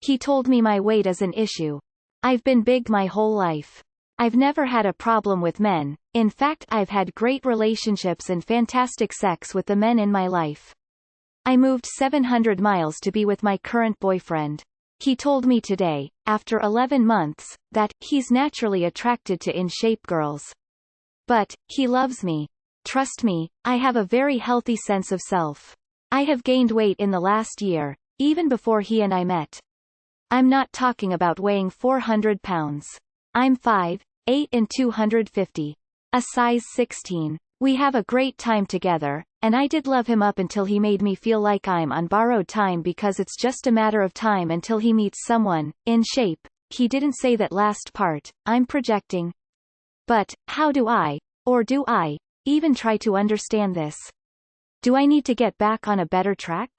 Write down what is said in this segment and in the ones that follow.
He told me my weight is an issue. I've been big my whole life. I've never had a problem with men, in fact I've had great relationships and fantastic sex with the men in my life. I moved 700 miles to be with my current boyfriend. He told me today, after 11 months, that he's naturally attracted to in-shape girls. But he loves me. Trust me, I have a very healthy sense of self. I have gained weight in the last year, even before he and I met. I'm not talking about weighing 400 pounds. I'm 5'8" and 250. A size 16. We have a great time together, and I did love him up until he made me feel like I'm on borrowed time because it's just a matter of time until he meets someone, in shape. He didn't say that last part, I'm projecting. But, how do I, or do I, even try to understand this? Do I need to get back on a better track?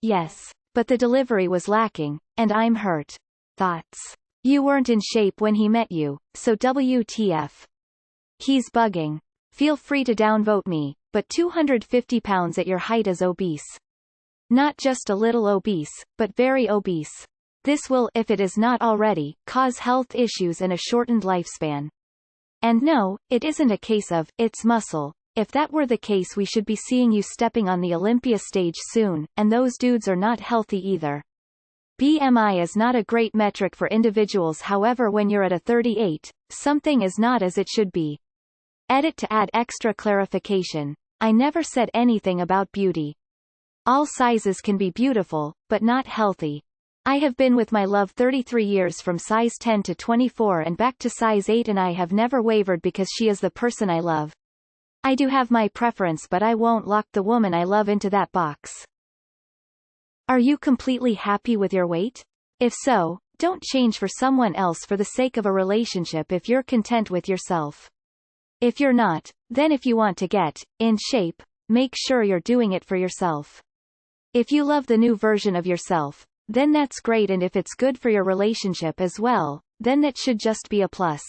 Yes. But the delivery was lacking, and I'm hurt. Thoughts? You weren't in shape when he met you, so WTF. He's bugging. Feel free to downvote me, but 250 pounds at your height is obese. Not just a little obese, but very obese. This will, if it is not already, cause health issues and a shortened lifespan. And no, it isn't a case of, it's muscle. If that were the case we should be seeing you stepping on the Olympia stage soon, and those dudes are not healthy either. BMI is not a great metric for individuals, however when you're at a 38, something is not as it should be. Edit to add extra clarification. I never said anything about beauty. All sizes can be beautiful, but not healthy. I have been with my love 33 years from size 10 to 24 and back to size 8 and I have never wavered because she is the person I love. I do have my preference but I won't lock the woman I love into that box. Are you completely happy with your weight? If so, don't change for someone else for the sake of a relationship if you're content with yourself. If you're not, then if you want to get in shape, make sure you're doing it for yourself. If you love the new version of yourself, then that's great, and if it's good for your relationship as well, then that should just be a plus.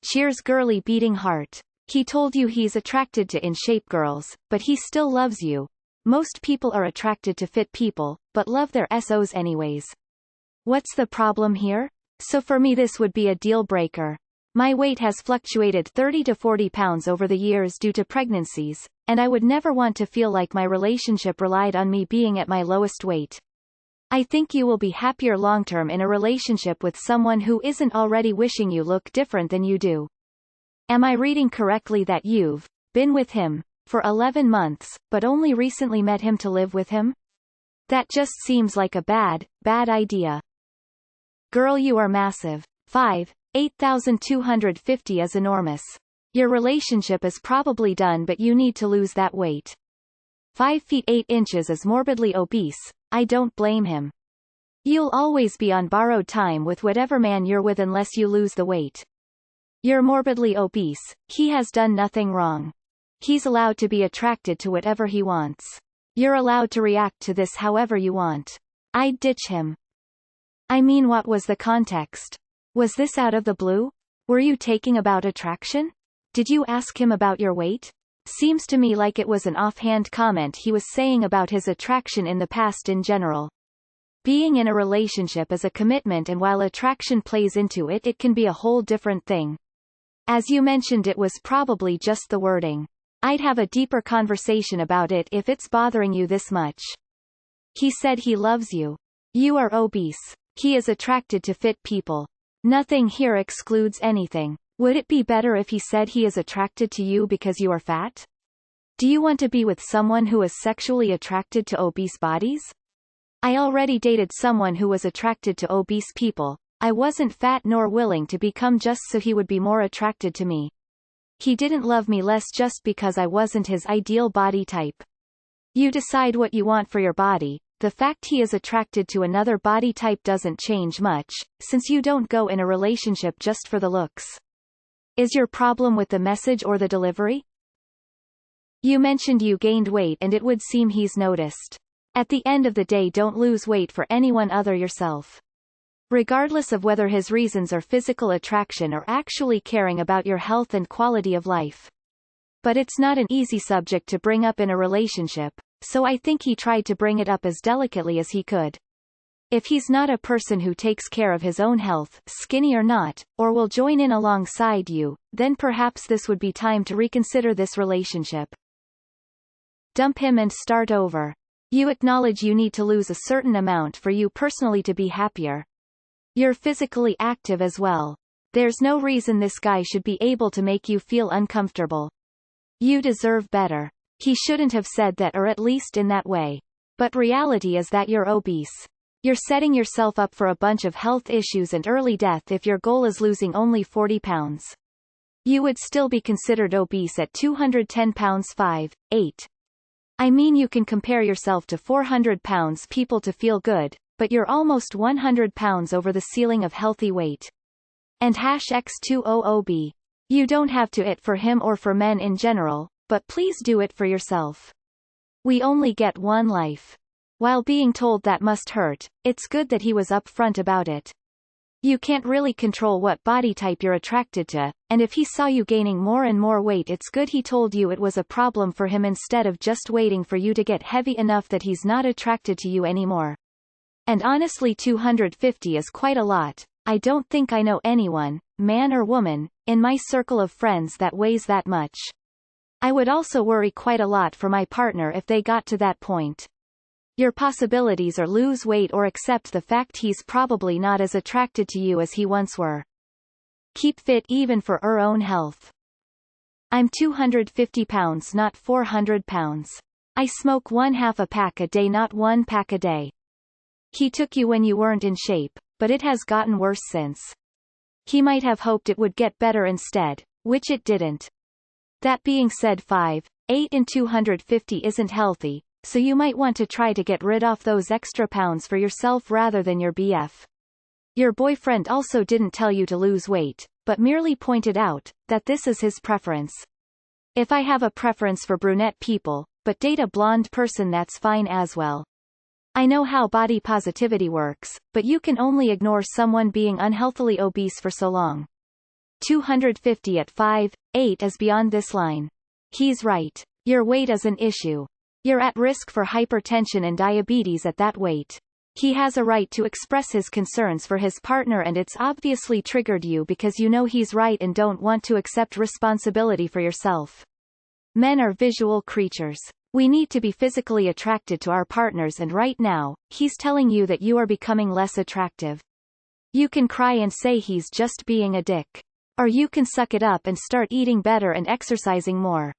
Cheers girly beating heart. He told you he's attracted to in-shape girls, but he still loves you. Most people are attracted to fit people, but love their SOs anyways. What's the problem here? So for me this would be a deal breaker. My weight has fluctuated 30 to 40 pounds over the years due to pregnancies, and I would never want to feel like my relationship relied on me being at my lowest weight. I think you will be happier long-term in a relationship with someone who isn't already wishing you look different than you do. Am I reading correctly that you've been with him for 11 months, but only recently met him to live with him? That just seems like a bad idea. Girl, you are massive. 8,250 is enormous. Your relationship is probably done, but you need to lose that weight. 5 feet 8 inches is morbidly obese. I don't blame him. You'll always be on borrowed time with whatever man you're with unless you lose the weight. You're morbidly obese. He has done nothing wrong. He's allowed to be attracted to whatever he wants. You're allowed to react to this however you want. I'd ditch him. I mean, what was the context? Was this out of the blue? Were you taking about attraction? Did you ask him about your weight? Seems to me like it was an offhand comment he was saying about his attraction in the past in general. Being in a relationship is a commitment, and while attraction plays into it, it can be a whole different thing. As you mentioned, it was probably just the wording. I'd have a deeper conversation about it if it's bothering you this much. He said he loves you. You are obese. He is attracted to fit people. Nothing here excludes anything. Would it be better if he said he is attracted to you because you are fat? Do you want to be with someone who is sexually attracted to obese bodies? I already dated someone who was attracted to obese people. I wasn't fat nor willing to become just so he would be more attracted to me. He didn't love me less just because I wasn't his ideal body type. You decide what you want for your body. The fact he is attracted to another body type doesn't change much, since you don't go in a relationship just for the looks. Is your problem with the message or the delivery? You mentioned you gained weight and it would seem he's noticed. At the end of the day, don't lose weight for anyone other yourself. Regardless of whether his reasons are physical attraction or actually caring about your health and quality of life. But it's not an easy subject to bring up in a relationship, so I think he tried to bring it up as delicately as he could. If he's not a person who takes care of his own health, skinny or not, or will join in alongside you, then perhaps this would be time to reconsider this relationship. Dump him and start over. You acknowledge you need to lose a certain amount for you personally to be happier. You're physically active as well. There's no reason this guy should be able to make you feel uncomfortable. You deserve better. He shouldn't have said that, or at least in that way. But reality is that you're obese. You're setting yourself up for a bunch of health issues and early death if your goal is losing only 40 pounds. You would still be considered obese at 210 pounds 5, 8. I mean, you can compare yourself to 400 pounds people to feel good, but you're almost 100 pounds over the ceiling of healthy weight. And #X200B. You don't have to it for him or for men in general, but please do it for yourself. We only get one life. While being told that must hurt, it's good that he was upfront about it. You can't really control what body type you're attracted to, and if he saw you gaining more and more weight, it's good he told you it was a problem for him instead of just waiting for you to get heavy enough that he's not attracted to you anymore. And honestly, 250 is quite a lot. I don't think I know anyone, man or woman, in my circle of friends that weighs that much. I would also worry quite a lot for my partner if they got to that point. Your possibilities are lose weight or accept the fact he's probably not as attracted to you as he once were. Keep fit even for your own health. I'm 250 pounds, not 400 pounds. I smoke 1/2 a pack a day, not 1 pack a day. He took you when you weren't in shape, but it has gotten worse since. He might have hoped it would get better instead, which it didn't. That being said, 5, 8 and 250 isn't healthy, so you might want to try to get rid of those extra pounds for yourself rather than your BF. Your boyfriend also didn't tell you to lose weight, but merely pointed out that this is his preference. If I have a preference for brunette people, but date a blonde person, that's fine as well. I know how body positivity works, but you can only ignore someone being unhealthily obese for so long. 250 at 5, 8 is beyond this line. He's right. Your weight is an issue. You're at risk for hypertension and diabetes at that weight. He has a right to express his concerns for his partner, and it's obviously triggered you because you know he's right and don't want to accept responsibility for yourself. Men are visual creatures. We need to be physically attracted to our partners, and right now, he's telling you that you are becoming less attractive. You can cry and say he's just being a dick. Or you can suck it up and start eating better and exercising more.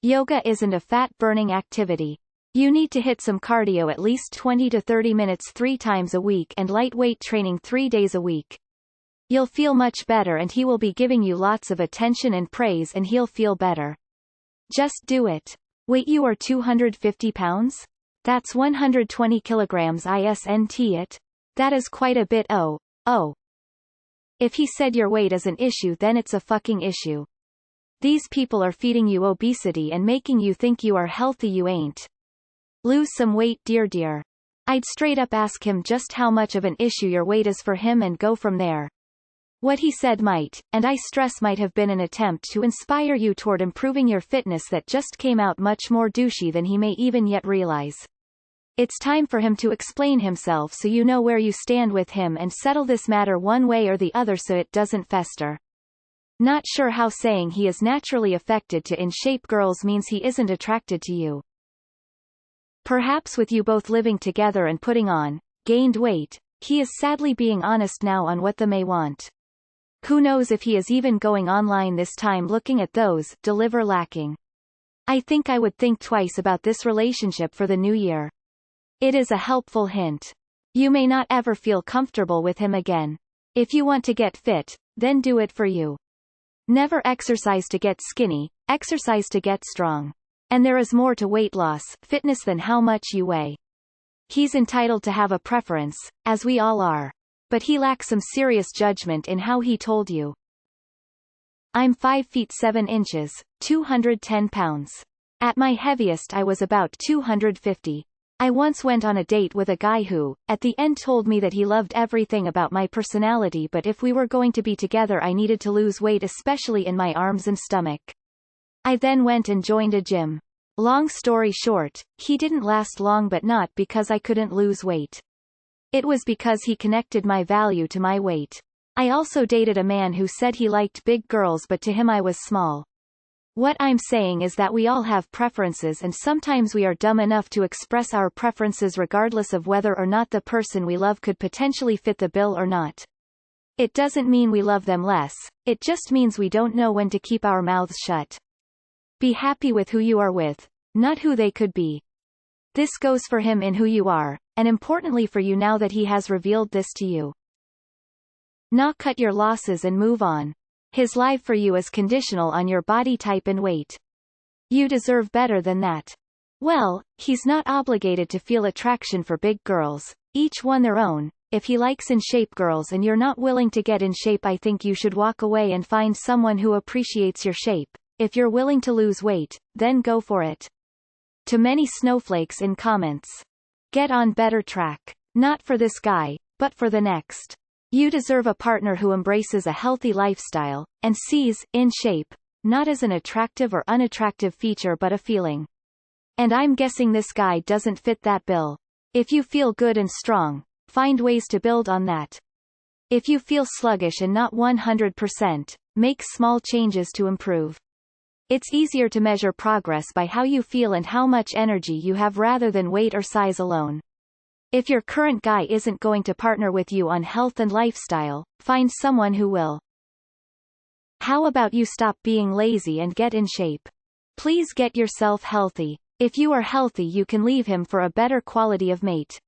Yoga isn't a fat-burning activity. You need to hit some cardio at least 20 to 30 minutes 3 times a week and lightweight training 3 days a week. You'll feel much better, and he will be giving you lots of attention and praise, and he'll feel better. Just do it. Wait, you are 250 pounds? That's 120 kilograms isn't it? That is quite a bit. Oh. If he said your weight is an issue, then it's a fucking issue. These people are feeding you obesity and making you think you are healthy. You ain't. Lose some weight, dear. I'd straight up ask him just how much of an issue your weight is for him and go from there. What he said might, and I stress might, have been an attempt to inspire you toward improving your fitness that just came out much more douchey than he may even yet realize. It's time for him to explain himself so you know where you stand with him and settle this matter one way or the other so it doesn't fester. Not sure how saying he is naturally affected to in-shape girls means he isn't attracted to you. Perhaps with you both living together and putting on gained weight, he is sadly being honest now on what they may want. Who knows if he is even going online this time looking at those deliver lacking. I think I would think twice about this relationship for the new year. It is a helpful hint. You may not ever feel comfortable with him again. If you want to get fit, then do it for you. Never exercise to get skinny, exercise to get strong. And there is more to weight loss, fitness than how much you weigh. He's entitled to have a preference, as we all are. But he lacks some serious judgment in how he told you. I'm 5 feet 7 inches, 210 pounds. At my heaviest I was about 250. I once went on a date with a guy who, at the end, told me that he loved everything about my personality, but if we were going to be together I needed to lose weight, especially in my arms and stomach. I then went and joined a gym. Long story short, he didn't last long, but not because I couldn't lose weight. It was because he connected my value to my weight. I also dated a man who said he liked big girls, but to him I was small. What I'm saying is that we all have preferences, and sometimes we are dumb enough to express our preferences regardless of whether or not the person we love could potentially fit the bill or not. It doesn't mean we love them less, it just means we don't know when to keep our mouths shut. Be happy with who you are with, not who they could be. This goes for him in who you are, and importantly for you now that he has revealed this to you. Now cut your losses and move on. His life for you is conditional on your body type and weight. You deserve better than that. Well, he's not obligated to feel attraction for big girls, each one their own. If he likes in shape girls and you're not willing to get in shape, I think you should walk away and find someone who appreciates your shape. If you're willing to lose weight, then go for it. To many snowflakes in comments. Get on better track. Not for this guy, but for the next. You deserve a partner who embraces a healthy lifestyle, and sees, in shape, not as an attractive or unattractive feature but a feeling. And I'm guessing this guy doesn't fit that bill. If you feel good and strong, find ways to build on that. If you feel sluggish and not 100%, make small changes to improve. It's easier to measure progress by how you feel and how much energy you have rather than weight or size alone. If your current guy isn't going to partner with you on health and lifestyle, find someone who will. How about you stop being lazy and get in shape? Please get yourself healthy. If you are healthy, you can leave him for a better quality of mate.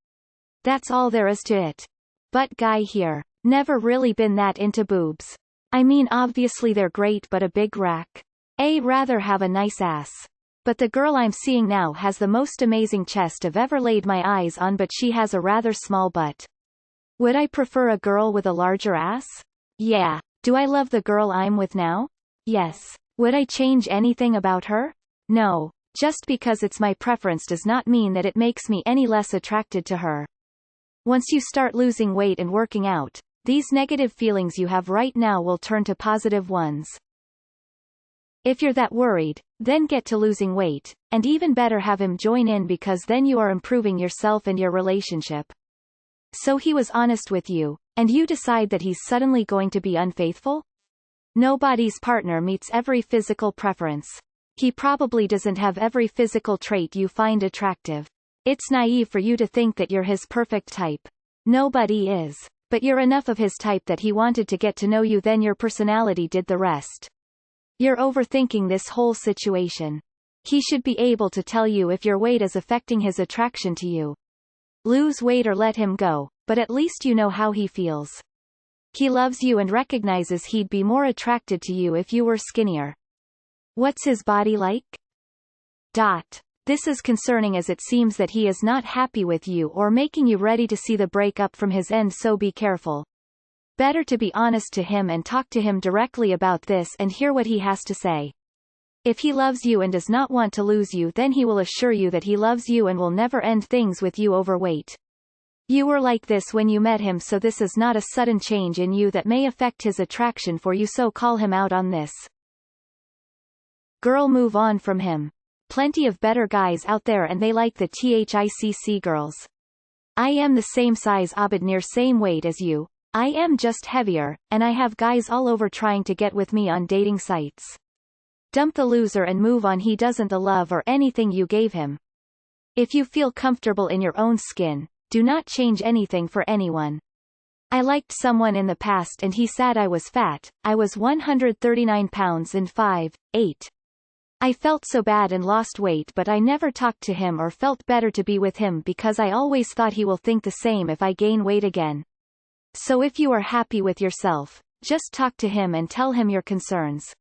That's all there is to it. But guy here. Never really been that into boobs. I mean, obviously they're great, but a big rack. Rather have a nice ass. But the girl I'm seeing now has the most amazing chest I've ever laid my eyes on, but she has a rather small butt. Would I prefer a girl with a larger ass? Yeah. Do I love the girl I'm with now? Yes. Would I change anything about her? No. Just because it's my preference does not mean that it makes me any less attracted to her. Once you start losing weight and working out, these negative feelings you have right now will turn to positive ones. If you're that worried, then get to losing weight, and even better have him join in, because then you are improving yourself and your relationship. So he was honest with you, and you decide that he's suddenly going to be unfaithful? Nobody's partner meets every physical preference. He probably doesn't have every physical trait you find attractive. It's naive for you to think that you're his perfect type. Nobody is. But you're enough of his type that he wanted to get to know you, then your personality did the rest. You're overthinking this whole situation. He should be able to tell you if your weight is affecting his attraction to you. Lose weight or let him go, but at least you know how he feels. He loves you and recognizes he'd be more attracted to you if you were skinnier. What's his body like? This is concerning, as it seems that he is not happy with you or making you ready to see the breakup from his end, so be careful. Better to be honest to him and talk to him directly about this and hear what he has to say. If he loves you and does not want to lose you, then he will assure you that he loves you and will never end things with you over weight. You were like this when you met him, so this is not a sudden change in you that may affect his attraction for you, so call him out on this. Girl, move on from him. Plenty of better guys out there and they like the THICC girls. I am the same size, abid near same weight as you. I am just heavier, and I have guys all over trying to get with me on dating sites. Dump the loser and move on. He doesn't the love or anything you gave him. If you feel comfortable in your own skin, do not change anything for anyone. I liked someone in the past and he said I was fat. I was 139 pounds and 5'8". I felt so bad and lost weight, but I never talked to him or felt better to be with him because I always thought he will think the same if I gain weight again. So if you are happy with yourself, just talk to him and tell him your concerns.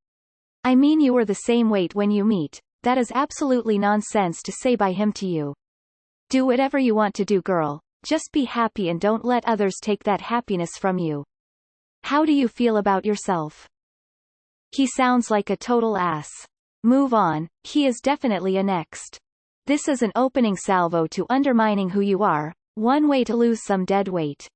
I mean, you were the same weight when you meet. That is absolutely nonsense to say by him to you. Do whatever you want to do, girl. Just be happy and don't let others take that happiness from you. How do you feel about yourself? He sounds like a total ass. Move on. He is definitely a next. This is an opening salvo to undermining who you are. One way to lose some dead weight.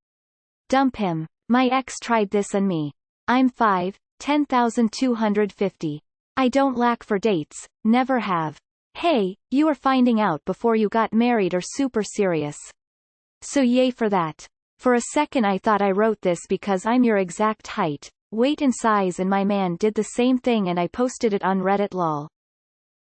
Dump him. My ex tried this on me. I'm 5'10", I don't lack for dates, never have. Hey, you are finding out before you got married or super serious. So yay for that. For a second I thought I wrote this because I'm your exact height, weight and size and my man did the same thing and I posted it on Reddit lol.